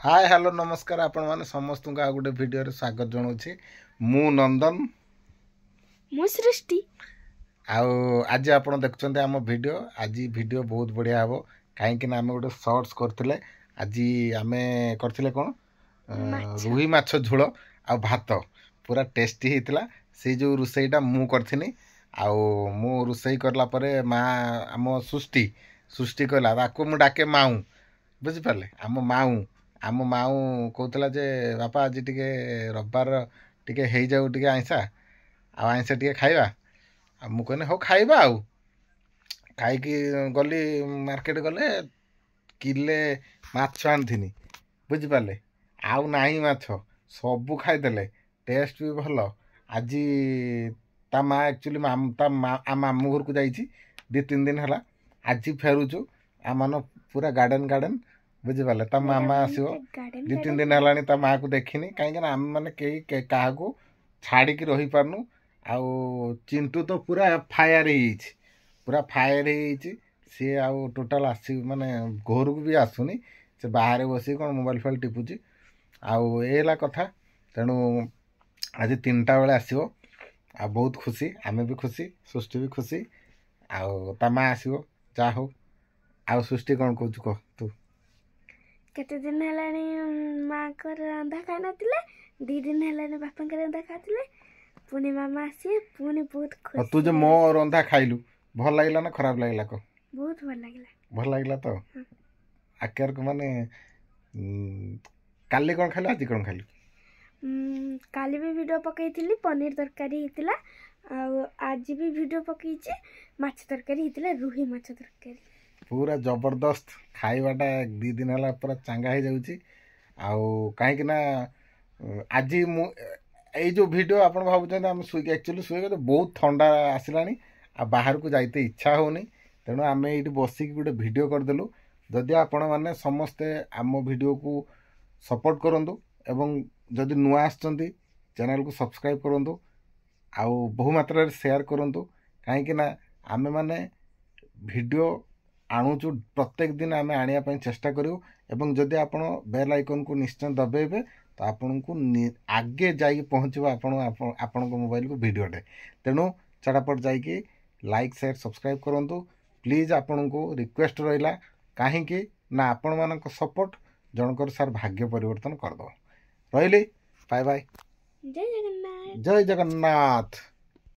Hi hello नमस्कार आपण माने समस्त को आ गोटे वीडियो रे स्वागत जणाउछि मु नंदन मु सृष्टि आज आपण देखुछन्ते हम वीडियो आज वीडियो बहुत बढ़िया हबो काहे कि ना हम गोटे शॉर्ट्स करथिले आज आमे करथिले कोन रुही माछ झोल आ भात पूरा टेस्टी हितला से जो रुसैटा मु करथिनी आ मु रुसै करला परे मा हम सृष्टि सृष्टि कहला ताको मु डाके माऊ बुझि पाले आम माऊ कहूला जे बापा आज टे रविवार टे हो जाऊ टे आइंसा आइंसा टे खाइबा मु कहने हो खाइबा आउ खाइकी गली मार्केट गले किले माछ आनी बुझिपारे आउ नाही माछ सबू खाईदे टेस्ट भी भल आज ता माँ एक्चुअली मामू घर को जाइए 2-3 दिन है आज फेरुचु आम पूरा गार्डन गार्डन बुझिपारे ता मामा आसो 2-3 दिन है ता माँ को देखनी कहीं आम मैंने कई क्या छाड़ी रही पार्नु आउ चिंटू तो पूरा फायर पूरा फायर सी आउ टोटाल आस माने घर को भी आसुनी से बाहर बस कौन मोबाइल फाइल टिपुची आउ एला कथा तेणु आज 3टा बेले आसो आ बहुत खुशी आमे भी खुशी सृष्टि भी खुशी आउ ता माँ आसो जा हो आउ सृष्टि कौन कहूँ कह तू केते दिन हेलानी माँ को रंधा खाई नथिले 2 दिन हेलानी बापा के रंधा खाथिले पुनी मामा आसी पुनी बहुत खुश तू जो मो रंधा खाइलु भल लागला ना खराब लागला को बहुत भल लागला तो आकर को माने काली कोन खाइलु आज कोन खाइलु काली भी वीडियो पकईथिली पनीर तरकारी हितला आज भी वीडियो पकईची माछ तरकारी हितला रुही माछ तरकारी पूरा जबरदस्त खाइबाटा 2 दिन है पूरा चांगा हो जाउची आउ कहीं ना आज मु जो वीडियो आप भावुँ आम शुक एक्चुअली शुक तो बहुत ठंडा आसलानी आ बाहर को जाइते इच्छा होनी तेणु आम ये बसिक गोटे वीडियो करदेलु जदि आपण मैंने समस्ते आम वीडियो को सपोर्ट करूँ एवं जदि नुआ आसचंती चैनल को सब्सक्राइब करूँ आउ बहु मात्रा शेयर करूँ कहीं ना आमे माने वीडियो आणुचु प्रत्येक दिन आम आने चेष्टा करूँ एवं जदि आपण बेल आइकन को निश्चय दबेबे तो आपण को आगे जाई पहुँचो आपण मोबाइल को वीडियोटे तेणु चटापट जाइए लाइक शेयर सब्सक्राइब करूँ प्लीज आपण को रिक्वेस्ट रहा कहीं ना आपण मान सपोर्ट जनकर सार भाग्य परिवर्तन करदो रही बाय बाय जय जगन्नाथ जय जगन्नाथ।